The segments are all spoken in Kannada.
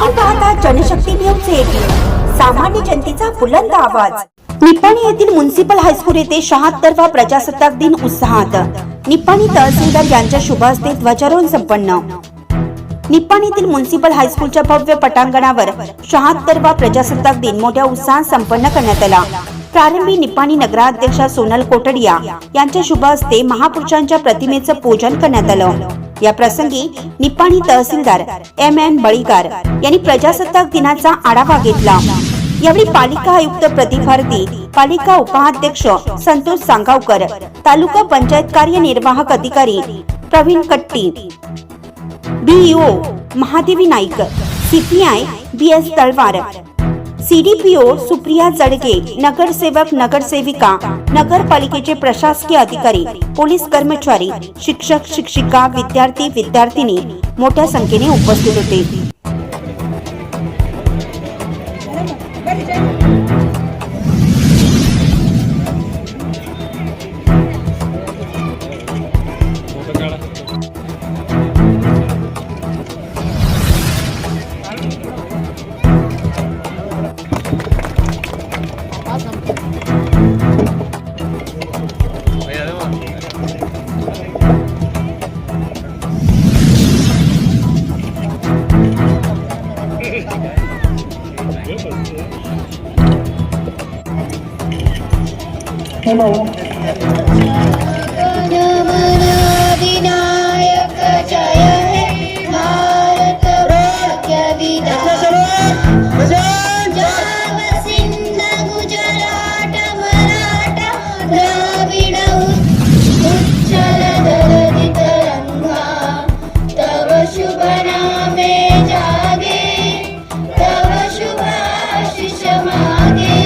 आपण पाहता जनशक्ती न्यूज 18, सामान्य जनतेचा बुलंद आवाज। निप्पाणी येथील म्युनिसिपल हायस्कूल येथे 76वा प्रजासत्ताक दिन उत्साहात। निप्पाणी तहसीलदार यांच्या शुभ हस्ते ध्वजारोहण संपन्न। निप्पाणीतील म्युनिसिपल हायस्कूलच्या भव्य पटांगणावर 76वा प्रजासत्ताक दिन मोठ्या उत्साहात संपन्न करण्यात आला। प्रारंभी निप्पाणी नगराध्यक्षा सोनल कोटडिया यांच्या शुभ हस्ते महापुरुषांच्या प्रतिमेचं पूजन करण्यात आलं। या प्रसंगी निप्पाणी तहसीलदार एम.एन. बळीगार यांनी प्रजासत्ताक दिनाचा आढावा घेतला। यावेळी पालिका आयुक्त प्रदीप भारती, पालिका उपाध्यक्ष संतोष सांगावकर, तालुका पंचायत कार्यनिर्वाहक अधिकारी Pravin Katti, BEO Mahadevi Naik, CPI B S. Talwar, CDPO Supriya Jadge, नगरसेवक नगरसेविका, नगरपालिकेचे प्रशासकीय अधिकारी, पोलीस कर्मचारी, शिक्षक शिक्षिका, विद्यार्थी विद्यार्थिनी मोठ्या संख्येने उपस्थित होते। हेलो विनायक जय हे भारत भाग्य विधाता जाव सिंध गुजरात मराठा द्राविड उच्चल दरदि तरंगा तव शुभ नामे जागे तव शुभ आशीष मागे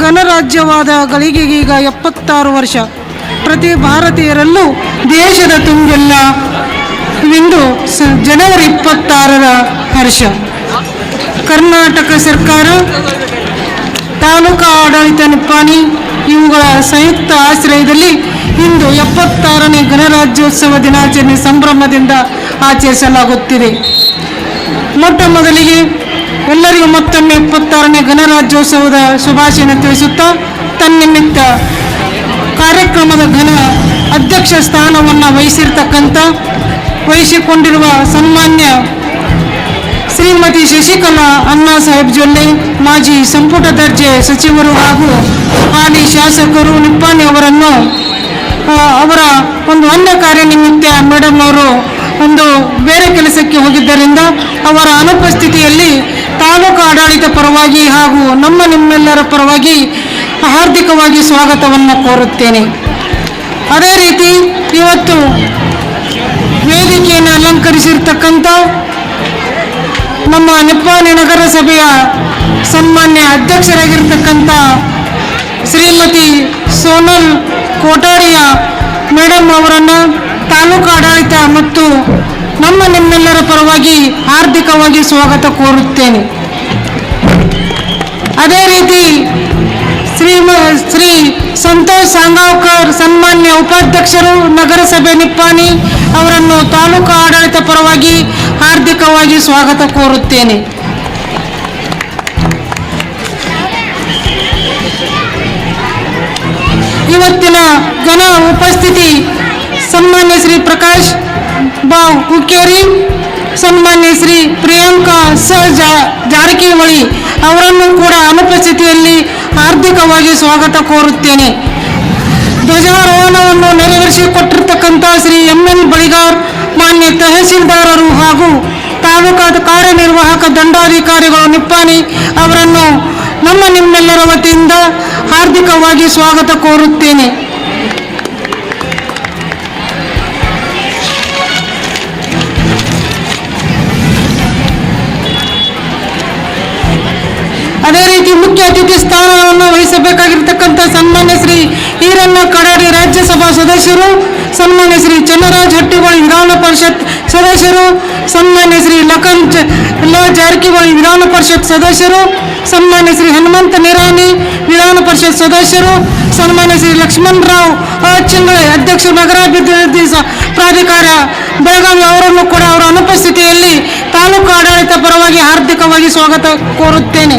ಗಣರಾಜ್ಯವಾದ ಗಳಿಗೆಗೀಗ 76 ವರ್ಷ. ಪ್ರತಿ ಭಾರತೀಯರಲ್ಲೂ ದೇಶದ ತುಂಬೆಲ್ಲ ಇಂದು ಜನವರಿ 26ರ ಹರ್ಷ. ಕರ್ನಾಟಕ ಸರ್ಕಾರ, ತಾಲೂಕಾ ಆಡಳಿತ ನಿಪ್ಪಾಣಿ ಇವುಗಳ ಸಂಯುಕ್ತ ಆಶ್ರಯದಲ್ಲಿ ಇಂದು 76ನೇ ಗಣರಾಜ್ಯೋತ್ಸವ ದಿನಾಚರಣೆ ಸಂಭ್ರಮದಿಂದ ಆಚರಿಸಲಾಗುತ್ತಿದೆ. ಮೊಟ್ಟ ಮೊದಲಿಗೆ ಎಲ್ಲರಿಗೂ ಮತ್ತೊಮ್ಮೆ 76ನೇ ಗಣರಾಜ್ಯೋತ್ಸವದ ಶುಭಾಶಯ ತಿಳಿಸುತ್ತಾ ತನ್ನಿಮಿತ್ತ ಕಾರ್ಯಕ್ರಮದ ಘನ ಅಧ್ಯಕ್ಷ ಸ್ಥಾನವನ್ನು ವಹಿಸಿಕೊಂಡಿರುವ ಸನ್ಮಾನ್ಯ ಶ್ರೀಮತಿ ಶಶಿಕಲಾ ಅಣ್ಣಾ ಸಾಹೇಬ್ ಜೊಲ್ಲೆ, ಮಾಜಿ ಸಂಪುಟ ದರ್ಜೆ ಸಚಿವರು ಹಾಗೂ ಹಾಲಿ ಶಾಸಕರು ನಿಪ್ಪಾಣಿ ಅವರನ್ನು ಅವರ ಒಂದು ಅನ್ಯ ಕಾರ್ಯ ನಿಮಿತ್ತ ಮೇಡಮ್ ಅವರು ಒಂದು ಬೇರೆ ಕೆಲಸಕ್ಕೆ ಹೋಗಿದ್ದರಿಂದ ಅವರ ಅನುಪಸ್ಥಿತಿಯಲ್ಲಿ ತಾಲೂಕು ಆಡಳಿತ ಪರವಾಗಿ ಹಾಗೂ ನಿಮ್ಮೆಲ್ಲರ ಪರವಾಗಿ ಹಾರ್ದಿಕವಾಗಿ ಸ್ವಾಗತವನ್ನು ಕೋರುತ್ತೇನೆ. ಅದೇ ರೀತಿ ಇವತ್ತು ವೇದಿಕೆಯನ್ನು ಅಲಂಕರಿಸಿರ್ತಕ್ಕಂಥ ನಮ್ಮ ನಿಪ್ಪಾಣಿ ನಗರಸಭೆಯ ಸನ್ಮಾನ್ಯ ಅಧ್ಯಕ್ಷರಾಗಿರ್ತಕ್ಕಂಥ ಶ್ರೀಮತಿ ಸೋನಲ್ ಕೋಟಾರಿಯಾ ಮೇಡಮ್ ಅವರನ್ನು ತಾಲೂಕು ಆಡಳಿತ ಮತ್ತು ನಿಮ್ಮೆಲ್ಲರ ಪರವಾಗಿ ಹಾರ್ದಿಕವಾಗಿ ಸ್ವಾಗತ ಕೋರುತ್ತೇನೆ. ಅದೇ ರೀತಿ ಶ್ರೀ ಸಂತೋಷ್ ಸಾಂಗಾವ್ಕರ್ ಸನ್ಮಾನ್ಯ ಉಪಾಧ್ಯಕ್ಷರು ನಗರಸಭೆ ನಿಪ್ಪಾಣಿ ಅವರನ್ನು ತಾಲೂಕು ಆಡಳಿತ ಪರವಾಗಿ ಹಾರ್ದಿಕವಾಗಿ ಸ್ವಾಗತ ಕೋರುತ್ತೇನೆ. ಇವತ್ತಿನ ಘನ ಉಪಸ್ಥಿತಿ ಸನ್ಮಾನ್ಯ ಶ್ರೀ ಪ್ರಕಾಶ್ ಬಾವ್ ಹುಕ್ಕೇರಿ, ಸನ್ಮಾನ್ಯ ಶ್ರೀ ಪ್ರಿಯಾಂಕಾ ಜಾರಕಿಹೊಳಿ ಅವರನ್ನು ಕೂಡ ಅನುಪಸ್ಥಿತಿಯಲ್ಲಿ ಹಾರ್ದಿಕವಾಗಿ ಸ್ವಾಗತ ಕೋರುತ್ತೇನೆ. ಧ್ವಜಾರೋಹಣವನ್ನು ನೆರವೇರಿಸಿಕೊಟ್ಟಿರ್ತಕ್ಕಂಥ ಶ್ರೀ ಎಂ.ಎನ್. ಬಳಿಗಾರ್ ಮಾನ್ಯ ತಹಸೀಲ್ದಾರರು ಹಾಗೂ ತಾಲೂಕಾ ಕಾರ್ಯನಿರ್ವಾಹಕ ದಂಡಾಧಿಕಾರಿಗಳು ನಿಪ್ಪಾಣಿ ಅವರನ್ನು ನಿಮ್ಮೆಲ್ಲರ ವತಿಯಿಂದ ಹಾರ್ದಿಕವಾಗಿ ಸ್ವಾಗತ ಕೋರುತ್ತೇನೆ. ಅದೇ ರೀತಿ ಮುಖ್ಯ ಅತಿಥಿ ಸ್ಥಾನವನ್ನು ವಹಿಸಬೇಕಾಗಿರ್ತಕ್ಕಂಥ ಸನ್ಮಾನ್ಯ ಶ್ರೀ ಈರಣ್ಣ ಕಡಾಡಿ ರಾಜ್ಯಸಭಾ ಸದಸ್ಯರು, ಸನ್ಮಾನ್ಯ ಶ್ರೀ ಚನ್ನರಾಜ್ ಹಟ್ಟಿಗೋಳಿ ವಿಧಾನ ಪರಿಷತ್ ಸದಸ್ಯರು, ಸನ್ಮಾನ್ಯ ಶ್ರೀ ಲಖನ್ ಜಾರಕಿಹೊಳಿ ವಿಧಾನ ಪರಿಷತ್ ಸದಸ್ಯರು, ಸನ್ಮಾನ್ಯ ಶ್ರೀ ಹನುಮಂತ ನಿರಾಣಿ ವಿಧಾನ ಪರಿಷತ್ ಸದಸ್ಯರು, ಸನ್ಮಾನ್ಯ ಶ್ರೀ ಲಕ್ಷ್ಮಣರಾವ್ ಚಿಂಗಳೆ ಅಧ್ಯಕ್ಷರು ನಗರಾಭಿವೃದ್ಧಿ ಪ್ರಾಧಿಕಾರ ಬೆಳಗಾವಿ ಅವರನ್ನು ಕೂಡ ಅವರ ಅನುಪಸ್ಥಿತಿಯಲ್ಲಿ ತಾಲೂಕು ಆಡಳಿತ ಪರವಾಗಿ ಹಾರ್ದಿಕವಾಗಿ ಸ್ವಾಗತ ಕೋರುತ್ತೇನೆ.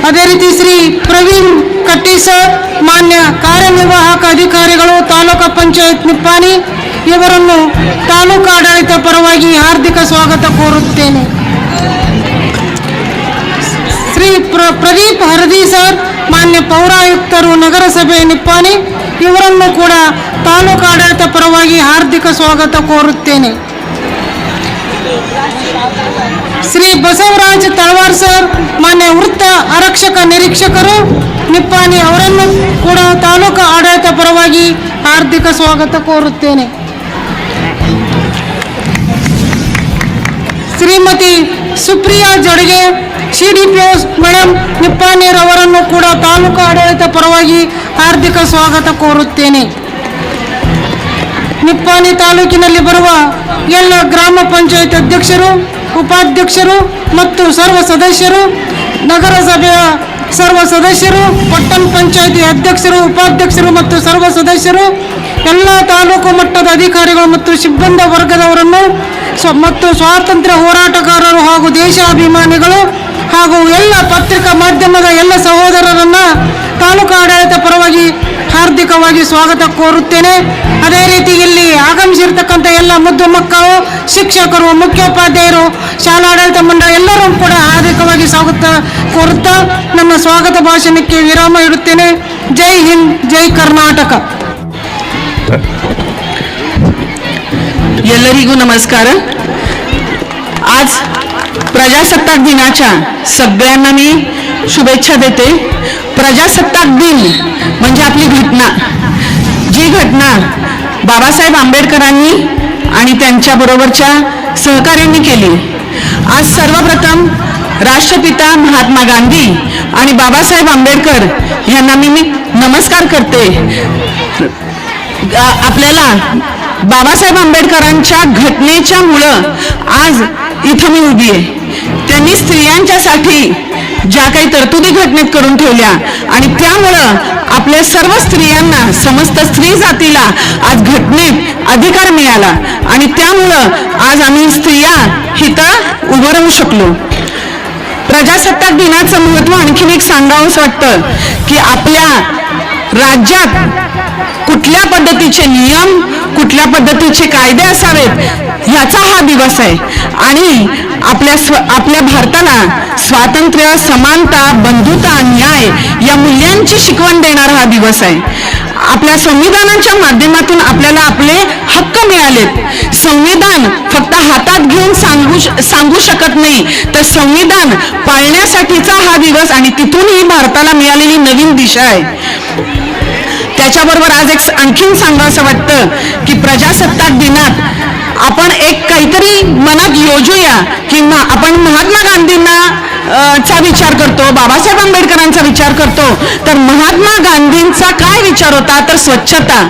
ಅದೇ ರೀತಿ ಶ್ರೀ ಪ್ರವೀಣ್ ಕಟ್ಟಿ ಸರ್, ಮಾನ್ಯ ಕಾರ್ಯನಿರ್ವಾಹಕ ಅಧಿಕಾರಿಗಳು, ತಾಲೂಕು ಪಂಚಾಯತ್ ನಿಪ್ಪಾಣಿ ಇವರನ್ನು ತಾಲೂಕು ಆಡಳಿತ ಪರವಾಗಿ ಹಾರ್ದಿಕ ಸ್ವಾಗತ ಕೋರುತ್ತೇನೆ. ಶ್ರೀ ಪ್ರದೀಪ್ ಹರದಿ ಸರ್, ಮಾನ್ಯ ಪೌರಾಯುಕ್ತರು, ನಗರಸಭೆ ನಿಪ್ಪಾಣಿ ಇವರನ್ನು ಕೂಡ ತಾಲೂಕು ಆಡಳಿತ ಪರವಾಗಿ ಹಾರ್ದಿಕ ಸ್ವಾಗತ ಕೋರುತ್ತೇನೆ. ಶ್ರೀ ಬಸವರಾಜ್ ತಳವಾರ್ ಸರ್, ಮಾನ್ಯ ವೃತ್ತ ಆರಕ್ಷಕ ನಿರೀಕ್ಷಕರು ನಿಪ್ಪಾಣಿ ಅವರನ್ನು ಕೂಡ ತಾಲೂಕು ಆಡಳಿತ ಪರವಾಗಿ ಹಾರ್ದಿಕ ಸ್ವಾಗತ ಕೋರುತ್ತೇನೆ. ಶ್ರೀಮತಿ ಸುಪ್ರಿಯಾ ಜಡಗೆ ಸಿಡಿಪಿಒ ಮೇಡಮ್ ನಿಪ್ಪಾಣಿಯವರನ್ನು ಕೂಡ ತಾಲೂಕು ಆಡಳಿತ ಪರವಾಗಿ ಹಾರ್ದಿಕ ಸ್ವಾಗತ ಕೋರುತ್ತೇನೆ. ನಿಪ್ಪಾಣಿ ತಾಲೂಕಿನಲ್ಲಿ ಬರುವ ಎಲ್ಲ ಗ್ರಾಮ ಪಂಚಾಯತ್ ಅಧ್ಯಕ್ಷರು, ಉಪಾಧ್ಯಕ್ಷರು ಮತ್ತು ಸರ್ವ ಸದಸ್ಯರು, ನಗರಸಭೆಯ ಸರ್ವ ಸದಸ್ಯರು, ಪಟ್ಟಣ ಪಂಚಾಯತಿ ಅಧ್ಯಕ್ಷರು, ಉಪಾಧ್ಯಕ್ಷರು ಮತ್ತು ಸರ್ವ ಸದಸ್ಯರು, ಎಲ್ಲ ತಾಲೂಕು ಮಟ್ಟದ ಅಧಿಕಾರಿಗಳು ಮತ್ತು ಸಿಬ್ಬಂದಿ ವರ್ಗದವರನ್ನು ಮತ್ತು ಸ್ವಾತಂತ್ರ್ಯ ಹೋರಾಟಗಾರರು ಹಾಗೂ ದೇಶಾಭಿಮಾನಿಗಳು ಹಾಗೂ ಎಲ್ಲ ಪತ್ರಿಕಾ ಮಾಧ್ಯಮದ ಎಲ್ಲ ಸಹೋದರರನ್ನು ತಾಲೂಕು ಆಡಳಿತ ಪರವಾಗಿ ಹಾರ್ದಿಕವಾಗಿ ಸ್ವಾಗತ ಕೋರುತ್ತೇನೆ. ಅದೇ ರೀತಿ ಇಲ್ಲಿ ಆಗಮಿಸಿರ್ತಕ್ಕಂಥ ಎಲ್ಲ ಮುದ್ದು ಮಕ್ಕಳು, ಶಿಕ್ಷಕರು, ಮುಖ್ಯೋಪಾಧ್ಯಾಯರು, ಶಾಲಾಡಳಿತ ಮಂಡಳಿ ಎಲ್ಲರೂ ಕೂಡ ಹಾರ್ದಿಕವಾಗಿ ಸ್ವಾಗತ ಕೋರುತ್ತಾ ನನ್ನ ಸ್ವಾಗತ ಭಾಷಣಕ್ಕೆ ವಿರಾಮ ಇಡುತ್ತೇನೆ. ಜೈ ಹಿಂದ್, ಜೈ ಕರ್ನಾಟಕ. ಎಲ್ಲರಿಗೂ नमस्कार. आज प्रजासत्ताक दिनाच्या सगळ्यांना मी शुभेच्छा देते. प्रजासत्ताक दिन म्हणजे आपली घटना, जी घटना बाबासाहेब आंबेडकरांनी आणि त्यांच्याबरोबरच्या सहकार्यांनी केली. आज सर्वप्रथम राष्ट्रपिता महात्मा गांधी आणि बाबासाहेब आंबेडकर यांना मी नमस्कार करते. आपल्याला बाबासाहेब आंबेडकरांच्या घटनेच्या मुळे आज इथं मी उभी आहे. त्यांनी स्त्रियांच्यासाठी ज्या काही तरतुदी घटनेत करून ठेवल्या आणि त्यामुळं आपल्या सर्व स्त्रियांना, समस्त स्त्री जातीला आज घटनेत अधिकार मिळाला आणि त्यामुळं आज आम्ही स्त्रिया इथं उभं राहू शकलो. प्रजासत्ताक दिनाचं महत्त्व आणखीन एक सांगावंसं वाटतं की आपल्या राज्यात कुठल्या पद्धतीचे नियम, कुठल्या पद्धतीचे कायदे असावेत ह्याचा हा दिवस आहे. आणि आपल्या भारताला स्वातंत्र्य, समानता, बंधुता, न्याय या मूल्यांची शिकवण देणारा हा दिवस आहे. आपल्या संविधानाच्या माध्यमातून आपल्याला आपले हक्क मिळालेत. संविधान फक्त हातात घेऊन सांगू शकत नाही, तर संविधान पाळण्यासाठीचा हा दिवस आणि तिथून ही भारताला मिळालेली नवीन दिशा आहे. त्याच्याबरोबर आज एक आणखीन सांगावंसं वाटतं की प्रजासत्ताक दिनात आपण एक काहीतरी मनात योजूया की आपण महात्मा गांधींना चा विचार करतो, बाबासाहेब आंबेडकरांचा विचार करतो, तर महात्मा गांधींचा काय विचार होता, तर स्वच्छता,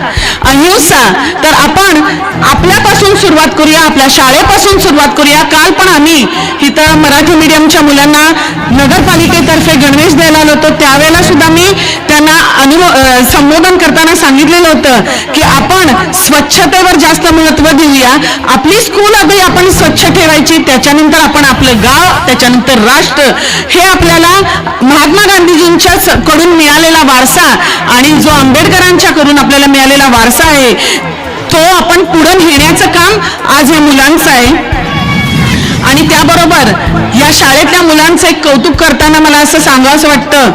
अहिंसा. तर आपण आपल्यापासून सुरुवात करूया, आपल्या शाळेपासून सुरुवात करूया. काल पण आम्ही इथं मराठी मीडियमच्या मुलांना नगरपालिकेतर्फे गणवेश द्यायला आलो होतो. त्यावेळेला सुद्धा मी त्यांना संबोधन करताना सांगितलेलं होतं की आपण स्वच्छतेवर जास्त महत्त्व देऊया. आपली स्कूल आधी आपण स्वच्छ ठेवायची, त्याच्यानंतर आपण आपलं गाव, त्याच्यानंतर राष्ट्र. हे आपल्याला महात्मा गांधीजींच्या कडून मिळालेला वारसा आणि जो आंबेडकरांच्या कडून आपल्याला मिळालेला वारसा आहे तो आपण पुढे नेण्याचं काम आज या मुलांचं आहे. आणि त्याबरोबर या शाळेतल्या मुलांचं एक कौतुक करताना मला असं सांगावंसं वाटतं,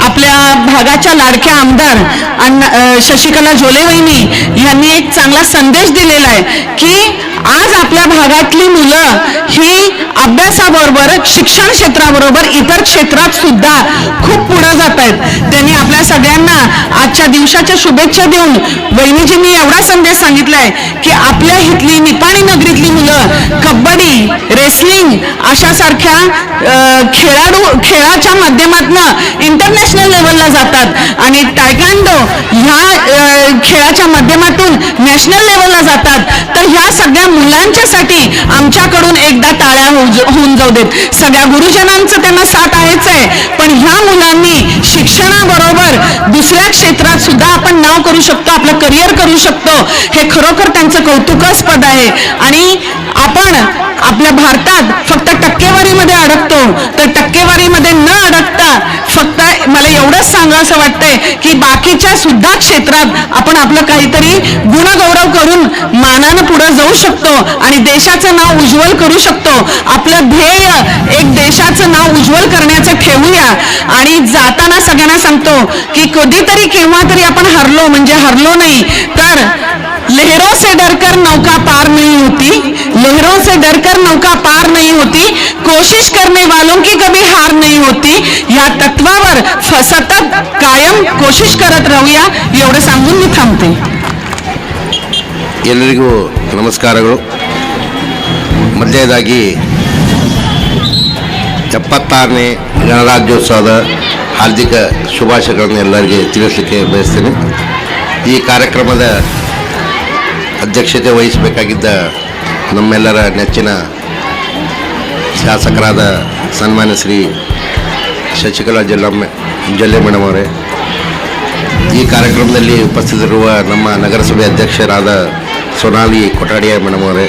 आपल्या भागाच्या लाडक्या आमदार शशिकला जोले वहिनी यांनी एक चांगला संदेश दिलेला आहे की आज आपल्या भागातली मुलं ही अभ्यासाबरोबर शिक्षण क्षेत्राबरोबर इतर क्षेत्रात सुद्धा खूप पुढे जात आहेत. त्यांनी आपल्या सगळ्यांना आजच्या दिवसाच्या शुभेच्छा देऊन वहिनीजींनी एवढा संदेश सांगितलाय की आपल्या इथली निपाणी नगरीतली मुलं कबड्डी, रेसलिंग अशा सारख्या खेळाच्या माध्यमातून इंटरनॅशनल लेवलला जातात आणि टायकांडो ह्या खेळाच्या माध्यमातून नॅशनल लेवलला जातात. तर ह्या सगळ्या मुलांच्यासाठी आमच्याकडून एकदा टाळ्या होऊन जाऊ देत. सगळ्या गुरुजनांचं त्यांना साथ आहेच आहे, पण ह्या मुलांनी शिक्षणाबरोबर दुसऱ्या क्षेत्रात सुद्धा आपण नाव करू शकतो, आपलं करिअर करू शकतो. हे खरोखर त्यांचं कौतुकास्पद आहे. आणि आपण आपल्या भारतात फक्त टक्केवारीमध्ये अडकतो, तर टक्केवारीमध्ये न अडकता फक्त मला एवढंच सांगा असं वाटतंय की बाकीच्या सुद्धा क्षेत्रात आपण आपलं काहीतरी गुणगौरव करून मानानं पुढे जाऊ शकतो आणि देशाचं नाव उज्ज्वल करू शकतो. आपलं ध्येय एक देशाचं नाव उज्ज्वल करण्याचं ठेवूया. आणि जाताना सगळ्यांना सांगतो की कधीतरी केव्हा तरी आपण हरलो म्हणजे हरलो नाही, तर लहरों से डरकर नौका पार नहीं होती, लहरों से डरकर नौका पार नहीं होती, कोशिश करने वालों की कभी हार नहीं होती. या तत्वावर सतत कायम कोशिश करत राहूया एवढं सांगून मी थांबते. ಎಲ್ಲರಿಗೂ ನಮಸ್ಕಾರಗಳು. ಮೊದಲನೇದಾಗಿ 76ನೇ ಗಣರಾಜ್ಯೋತ್ಸವದ ಹಾರ್ದಿಕ ಶುಭಾಶಯಗಳನ್ನು ಎಲ್ಲರಿಗೆ ತಿಳಿಸಲಿಕ್ಕೆ ಬಯಸ್ತೇನೆ. ಈ ಕಾರ್ಯಕ್ರಮದ ಅಧ್ಯಕ್ಷತೆ ವಹಿಸಬೇಕಾಗಿದ್ದ ನಮ್ಮೆಲ್ಲರ ನೆಚ್ಚಿನ ಶಾಸಕರಾದ ಸನ್ಮಾನ್ಯ ಶ್ರೀ ಶಶಿಕಲಾ ಜಲ್ಲೆ ಮೇಡಮ್ ಅವರೇ, ಈ ಕಾರ್ಯಕ್ರಮದಲ್ಲಿ ಉಪಸ್ಥಿತರಿರುವ ನಮ್ಮ ನಗರಸಭೆ ಅಧ್ಯಕ್ಷರಾದ ಸೋನಾಲಿ ಕೊಠಾಡಿಯ ಮೇಡಮ್ ಅವರೇ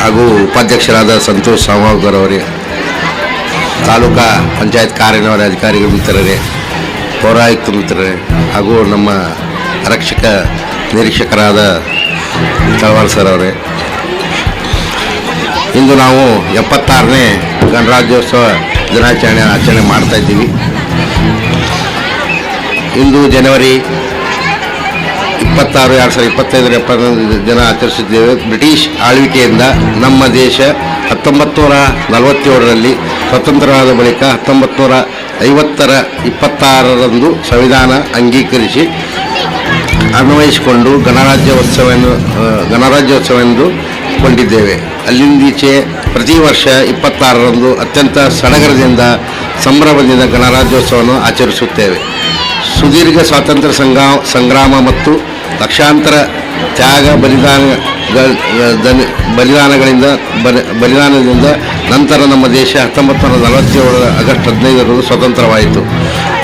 ಹಾಗೂ ಉಪಾಧ್ಯಕ್ಷರಾದ ಸಂತೋಷ್ ಸಾಮಾವ್ಕರ್ ಅವರೇ, ತಾಲೂಕಾ ಪಂಚಾಯತ್ ಕಾರ್ಯನಿರ್ವಹಣಾ ಅಧಿಕಾರಿಗಳ ಮಿತ್ರರೇ, ಪೌರಾಯುಕ್ತ ಮಿತ್ರರೇ ಹಾಗೂ ನಮ್ಮ ಆರಕ್ಷಕ ನಿರೀಕ್ಷಕರಾದ ತಳವಾರ್ ಸರ್ ಅವರೇ, ಇಂದು ನಾವು 76ನೇ ಗಣರಾಜ್ಯೋತ್ಸವ ಆಚರಣೆ ಮಾಡ್ತಾ ಇದ್ದೀವಿ. ಇಂದು ಜನವರಿ 26, 2025 71 ದಿನ ಆಚರಿಸಿದ್ದೇವೆ. ಬ್ರಿಟಿಷ್ ಆಳ್ವಿಕೆಯಿಂದ ನಮ್ಮ ದೇಶ 1947ರಲ್ಲಿ ಸ್ವತಂತ್ರವಾದ ಬಳಿಕ 1950ರ 26ರಂದು ಸಂವಿಧಾನ ಅಂಗೀಕರಿಸಿ ಅನ್ವಯಿಸಿಕೊಂಡು ಗಣರಾಜ್ಯೋತ್ಸವವೆಂದು ಕೊಂಡಿದ್ದೇವೆ. ಅಲ್ಲಿಂದೀಚೆ ಪ್ರತಿ ವರ್ಷ 26ರಂದು ಅತ್ಯಂತ ಸಡಗರದಿಂದ ಸಂಭ್ರಮದಿಂದ ಗಣರಾಜ್ಯೋತ್ಸವವನ್ನು ಆಚರಿಸುತ್ತೇವೆ. ಸುದೀರ್ಘ ಸ್ವಾತಂತ್ರ್ಯ ಸಂಗ್ರಾಮ ಮತ್ತು ಲಕ್ಷಾಂತರ ತ್ಯಾಗ ಬಲಿದಾನದಿಂದ ನಂತರ ನಮ್ಮ ದೇಶ 1947 ಆಗಸ್ಟ್ 15ರಂದು ಸ್ವತಂತ್ರವಾಯಿತು.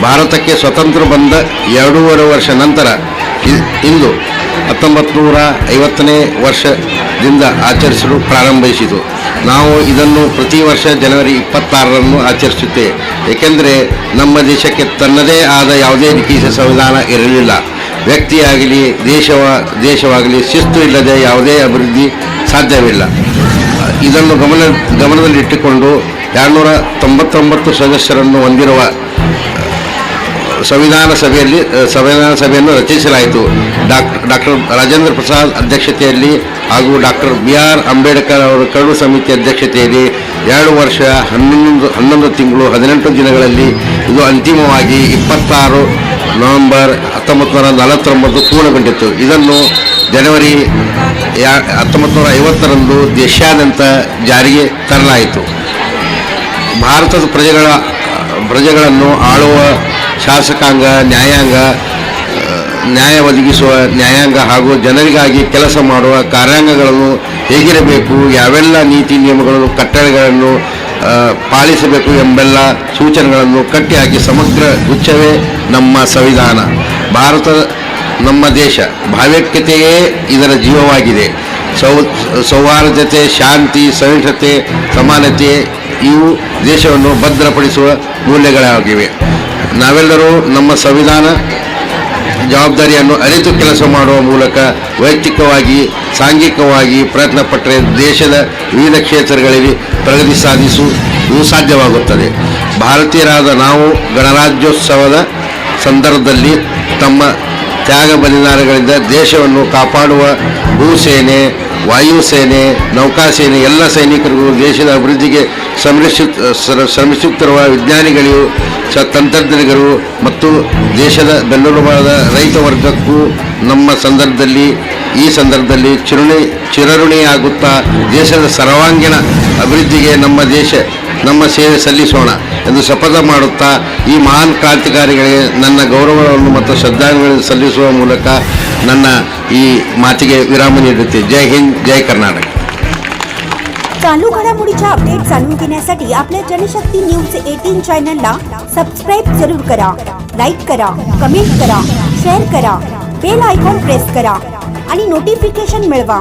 ಭಾರತಕ್ಕೆ ಸ್ವತಂತ್ರ ಬಂದ 2.5 ವರ್ಷ ನಂತರ ಇಂದು 1950ನೇ ವರ್ಷದಿಂದ ಆಚರಿಸಲು ಪ್ರಾರಂಭಿಸಿತು. ನಾವು ಇದನ್ನು ಪ್ರತಿ ವರ್ಷ ಜನವರಿ 26ರಂದು ಆಚರಿಸುತ್ತೇವೆ. ಏಕೆಂದರೆ ನಮ್ಮ ದೇಶಕ್ಕೆ ತನ್ನದೇ ಆದ ಯಾವುದೇ ರೀತಿಯ ಸಂವಿಧಾನ ಇರಲಿಲ್ಲ. ವ್ಯಕ್ತಿಯಾಗಲಿ ದೇಶವಾಗಲಿ ಶಿಸ್ತು ಇಲ್ಲದೆ ಯಾವುದೇ ಅಭಿವೃದ್ಧಿ ಸಾಧ್ಯವಿಲ್ಲ. ಇದನ್ನು ಗಮನದಲ್ಲಿಟ್ಟುಕೊಂಡು 299 ಸದಸ್ಯರನ್ನು ಹೊಂದಿರುವ ಸಂವಿಧಾನ ಸಭೆಯನ್ನು ರಚಿಸಲಾಯಿತು. ಡಾಕ್ಟರ್ ರಾಜೇಂದ್ರ ಪ್ರಸಾದ್ ಅಧ್ಯಕ್ಷತೆಯಲ್ಲಿ ಹಾಗೂ ಡಾಕ್ಟರ್ BR ಅಂಬೇಡ್ಕರ್ ಅವರ ಕರಡು ಸಮಿತಿ ಅಧ್ಯಕ್ಷತೆಯಲ್ಲಿ 2 ವರ್ಷ 11 ತಿಂಗಳು 18 ದಿನಗಳಲ್ಲಿ ಇದು ಅಂತಿಮವಾಗಿ 26 ನವೆಂಬರ್ 1949 ಪೂರ್ಣಗೊಂಡಿತು. ಇದನ್ನು ಜನವರಿ 1950ರಂದು ದೇಶಾದ್ಯಂತ ಜಾರಿಗೆ ತರಲಾಯಿತು. ಭಾರತದ ಪ್ರಜೆಗಳನ್ನು ಆಳುವ ಶಾಸಕಾಂಗ, ನ್ಯಾಯ ಒದಗಿಸುವ ನ್ಯಾಯಾಂಗ ಹಾಗೂ ಜನರಿಗಾಗಿ ಕೆಲಸ ಮಾಡುವ ಕಾರ್ಯಾಂಗಗಳನ್ನು ಹೇಗಿರಬೇಕು, ಯಾವೆಲ್ಲ ನೀತಿ ನಿಯಮಗಳನ್ನು ಕಟ್ಟಳೆಗಳನ್ನು ಪಾಲಿಸಬೇಕು ಎಂಬೆಲ್ಲ ಸೂಚನೆಗಳನ್ನು ಕಟ್ಟಿಹಾಕಿ ಸಮಗ್ರ ಗುಚ್ಛವೇ ನಮ್ಮ ಸಂವಿಧಾನ. ಭಾರತ ನಮ್ಮ ದೇಶ, ಭಾವೈಕ್ಯತೆಯೇ ಇದರ ಜೀವವಾಗಿದೆ. ಸೌಹಾರ್ದತೆ, ಶಾಂತಿ, ಸಹಿಷ್ಣುತೆ, ಸಮಾನತೆ ಇವು ದೇಶವನ್ನು ಭದ್ರಪಡಿಸುವ ಮೂಲ್ಯಗಳಾಗಿವೆ. ನಾವೆಲ್ಲರೂ ನಮ್ಮ ಸಂವಿಧಾನ ಜವಾಬ್ದಾರಿಯನ್ನು ಅರಿತು ಕೆಲಸ ಮಾಡುವ ಮೂಲಕ ವೈಯಕ್ತಿಕವಾಗಿ, ಸಾಂಘಿಕವಾಗಿ ಪ್ರಯತ್ನ ಪಟ್ಟರೆ ದೇಶದ ವಿವಿಧ ಕ್ಷೇತ್ರಗಳಲ್ಲಿ ಪ್ರಗತಿ ಸಾಧಿಸುವುದು ಸಾಧ್ಯವಾಗುತ್ತದೆ. ಭಾರತೀಯರಾದ ನಾವು ಗಣರಾಜ್ಯೋತ್ಸವದ ಸಂದರ್ಭದಲ್ಲಿ ತಮ್ಮ ತ್ಯಾಗ ಬಲಿದಾನಗಳಿಂದ ದೇಶವನ್ನು ಕಾಪಾಡುವ ಭೂಸೇನೆ, ವಾಯುಸೇನೆ, ನೌಕಾಸೇನೆ ಎಲ್ಲ ಸೈನಿಕರಿಗೂ, ದೇಶದ ಅಭಿವೃದ್ಧಿಗೆ ಶ್ರಮಿಸುತ್ತಿರುವ ವಿಜ್ಞಾನಿಗಳಿಗೂ, ತಂತ್ರಜ್ಞರಿಗೂ ಮತ್ತು ದೇಶದ ಬೆನ್ನೆಲುಬಾದ ರೈತ ವರ್ಗಕ್ಕೂ ಈ ಸಂದರ್ಭದಲ್ಲಿ ಚಿರಋಣಿಯಾಗುತ್ತಾ ದೇಶದ ಸರ್ವಾಂಗೀಣ ಅಭಿವೃದ್ಧಿಗೆ ನಮ್ಮ ಸೇವೆ ಸಲ್ಲಿಸೋಣ ಎಂದು ಶಪಥ ಮಾಡುತ್ತಾ ಈ ಮಹಾನ್ ಕ್ರಾಂತಿಕಾರಿಗಳಿಗೆ ನನ್ನ ಗೌರವವನ್ನು ಮತ್ತು ಶ್ರದ್ಧಾಂಜಲಿ ಸಲ್ಲಿಸುವ ಮೂಲಕ ನನ್ನ ಈ ಮಾತಿಗೆ विराम ನೀಡುತ್ತೇನೆ. जय हिंद, जय कर्नाटक. चालू घडामोडीच्या अपडेट जाणून घेण्यासाठी आपल्या जनशक्ती न्यूज 18 चॅनलला सबस्क्राईब जरूर करा, लाईक करा, कमेंट करा, शेअर करा, बेल आयकॉन प्रेस करा आणि नोटिफिकेशन मिळवा.